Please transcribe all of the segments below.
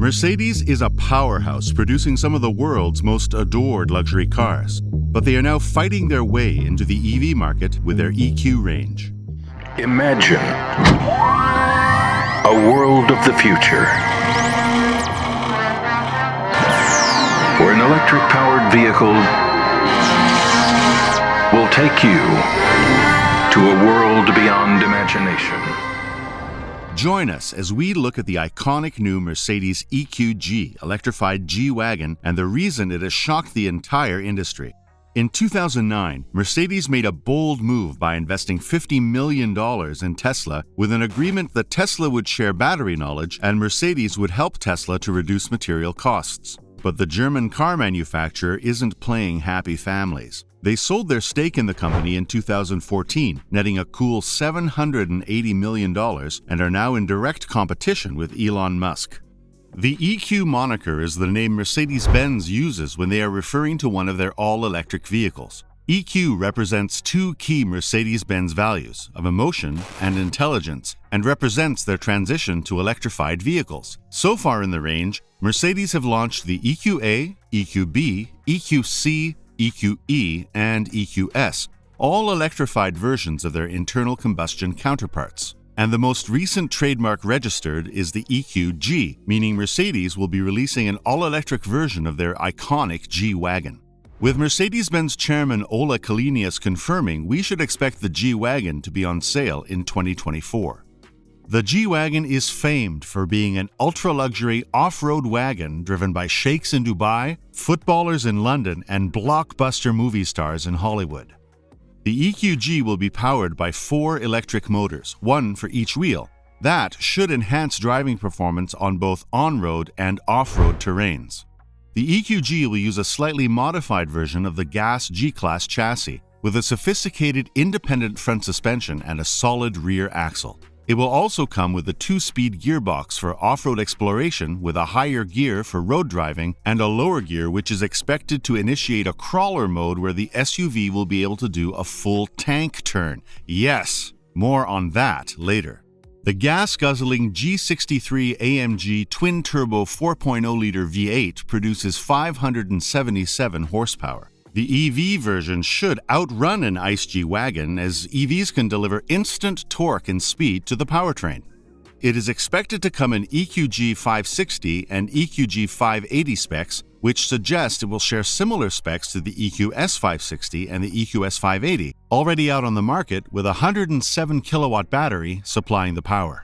Mercedes is a powerhouse producing some of the world's most adored luxury cars, but they are now fighting their way into the EV market with their EQ range. Imagine a world of the future where an electric-powered vehicle will take you to a world beyond imagination. Join us as we look at the iconic new Mercedes EQG electrified G-Wagon and the reason it has shocked the entire industry. In 2009, Mercedes made a bold move by investing $50 million in Tesla with an agreement that Tesla would share battery knowledge and Mercedes would help Tesla to reduce material costs. But the German car manufacturer isn't playing happy families. They sold their stake in the company in 2014, netting a cool $780 million, and are now in direct competition with Elon Musk. The EQ moniker is the name Mercedes-Benz uses when they are referring to one of their all-electric vehicles. EQ represents two key Mercedes-Benz values of emotion and intelligence and represents their transition to electrified vehicles. So far in the range, Mercedes have launched the EQA, EQB, EQC, EQE, and EQS, all electrified versions of their internal combustion counterparts. And the most recent trademark registered is the EQG, meaning Mercedes will be releasing an all-electric version of their iconic G-Wagon. With Mercedes-Benz chairman Ola Kalinius confirming we should expect the G-Wagon to be on sale in 2024. The G-Wagon is famed for being an ultra-luxury off-road wagon driven by sheikhs in Dubai, footballers in London, and blockbuster movie stars in Hollywood. The EQG will be powered by 4 electric motors, one for each wheel. That should enhance driving performance on both on-road and off-road terrains. The EQG will use a slightly modified version of the gas G-Class chassis, with a sophisticated independent front suspension and a solid rear axle. It will also come with a 2-speed gearbox for off-road exploration with a higher gear for road driving and a lower gear which is expected to initiate a crawler mode where the SUV will be able to do a full tank turn. Yes, more on that later. The gas-guzzling G63 AMG twin-turbo 4.0-liter V8 produces 577 horsepower. The EV version should outrun an ICE G-Wagon as EVs can deliver instant torque and speed to the powertrain. It is expected to come in EQG 560 and EQG 580 specs, which suggest it will share similar specs to the EQS 560 and the EQS 580, already out on the market with a 107 kilowatt battery supplying the power.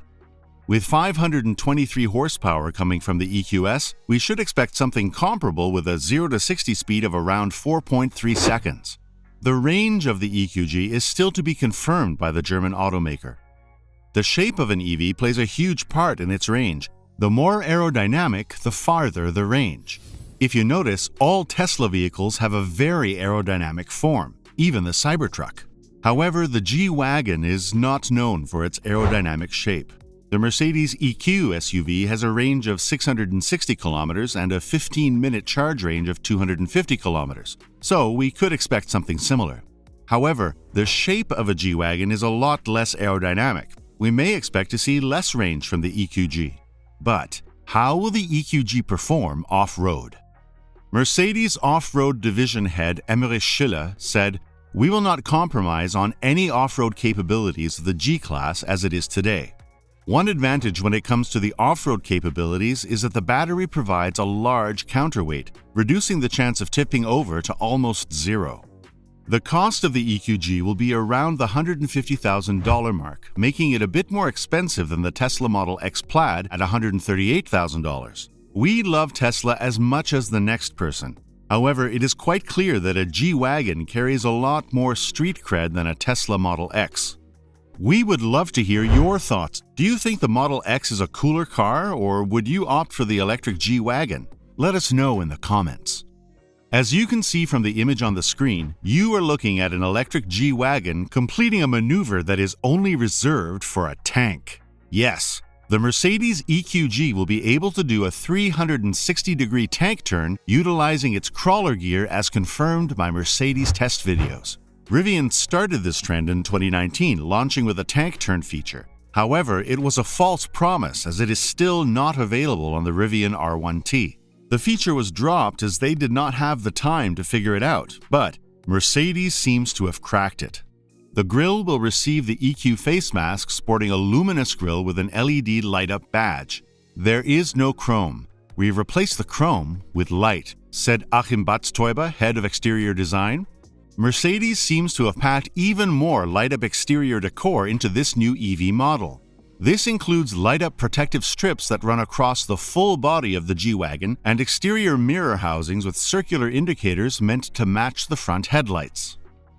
With 523 horsepower coming from the EQS, we should expect something comparable with a 0 to 60 speed of around 4.3 seconds. The range of the EQG is still to be confirmed by the German automaker. The shape of an EV plays a huge part in its range. The more aerodynamic, the farther the range. If you notice, all Tesla vehicles have a very aerodynamic form, even the Cybertruck. However, the G-Wagon is not known for its aerodynamic shape. The Mercedes EQ SUV has a range of 660 kilometers and a 15-minute charge range of 250 kilometers, so we could expect something similar. However, the shape of a G-Wagon is a lot less aerodynamic. We may expect to see less range from the EQG. But how will the EQG perform off-road? Mercedes off-road division head Emmerich Schiller said, "We will not compromise on any off-road capabilities of the G-Class as it is today. One advantage when it comes to the off-road capabilities is that the battery provides a large counterweight, reducing the chance of tipping over to almost zero. The cost of the EQG will be around the $150,000 mark, making it a bit more expensive than the Tesla Model X Plaid at $138,000. We love Tesla as much as the next person. However, it is quite clear that a G-Wagon carries a lot more street cred than a Tesla Model X. We would love to hear your thoughts. Do you think the Model X is a cooler car, or would you opt for the electric G-Wagon? Let us know in the comments. As you can see from the image on the screen, you are looking at an electric G-Wagon completing a maneuver that is only reserved for a tank. Yes, the Mercedes EQG will be able to do a 360-degree tank turn utilizing its crawler gear as confirmed by Mercedes test videos. Rivian started this trend in 2019, launching with a tank turn feature. However, it was a false promise as it is still not available on the Rivian R1T. The feature was dropped as they did not have the time to figure it out, but Mercedes seems to have cracked it. The grille will receive the EQ face mask sporting a luminous grille with an LED light-up badge. There is no chrome. We've replaced the chrome with light, said Achim Batztäuber, head of exterior design. Mercedes seems to have packed even more light-up exterior decor into this new EV model. This includes light-up protective strips that run across the full body of the G-Wagon and exterior mirror housings with circular indicators meant to match the front headlights.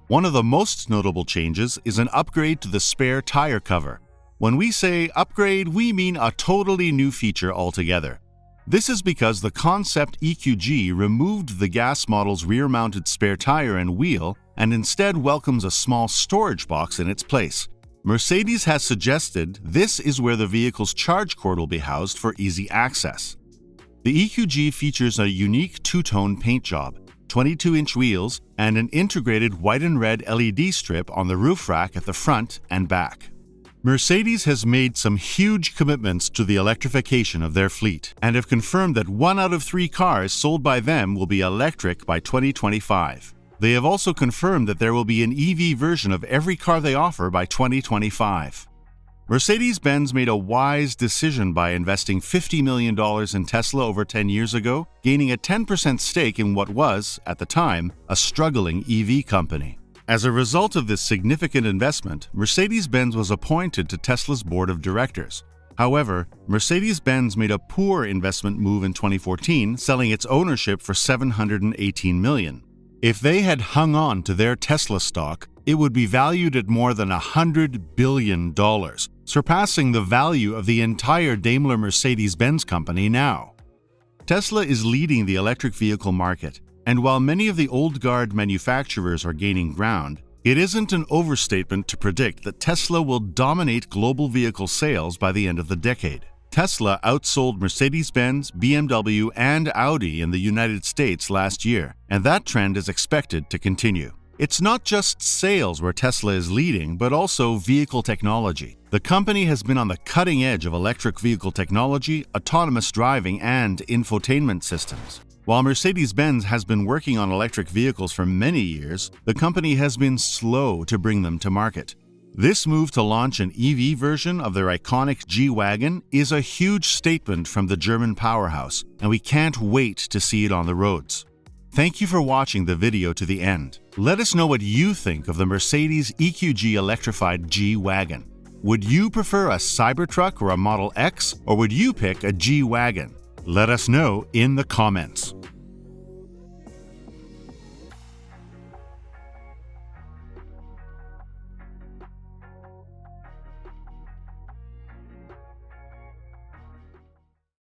One of the most notable changes is an upgrade to the spare tire cover. When we say upgrade, we mean a totally new feature altogether. This is because the concept EQG removed the gas model's rear-mounted spare tire and wheel and instead welcomes a small storage box in its place. Mercedes has suggested this is where the vehicle's charge cord will be housed for easy access. The EQG features a unique two-tone paint job, 22-inch wheels, and an integrated white and red LED strip on the roof rack at the front and back. Mercedes has made some huge commitments to the electrification of their fleet and have confirmed that 1 out of 3 cars sold by them will be electric by 2025. They have also confirmed that there will be an EV version of every car they offer by 2025. Mercedes-Benz made a wise decision by investing $50 million in Tesla over 10 years ago, gaining a 10% stake in what was, at the time, a struggling EV company. As a result of this significant investment, Mercedes-Benz was appointed to Tesla's board of directors. However, Mercedes-Benz made a poor investment move in 2014, selling its ownership for $718 million. If they had hung on to their Tesla stock, it would be valued at more than $100 billion, surpassing the value of the entire Daimler Mercedes-Benz company now. Tesla is leading the electric vehicle market, and while many of the old guard manufacturers are gaining ground, it isn't an overstatement to predict that Tesla will dominate global vehicle sales by the end of the decade. Tesla outsold Mercedes-Benz, BMW, and Audi in the United States last year, and that trend is expected to continue. It's not just sales where Tesla is leading, but also vehicle technology. The company has been on the cutting edge of electric vehicle technology, autonomous driving, and infotainment systems. While Mercedes-Benz has been working on electric vehicles for many years, the company has been slow to bring them to market. This move to launch an EV version of their iconic G-Wagon is a huge statement from the German powerhouse, and we can't wait to see it on the roads. Thank you for watching the video to the end. Let us know what you think of the Mercedes EQG electrified G-Wagon. Would you prefer a Cybertruck or a Model X, or would you pick a G-Wagon? Let us know in the comments.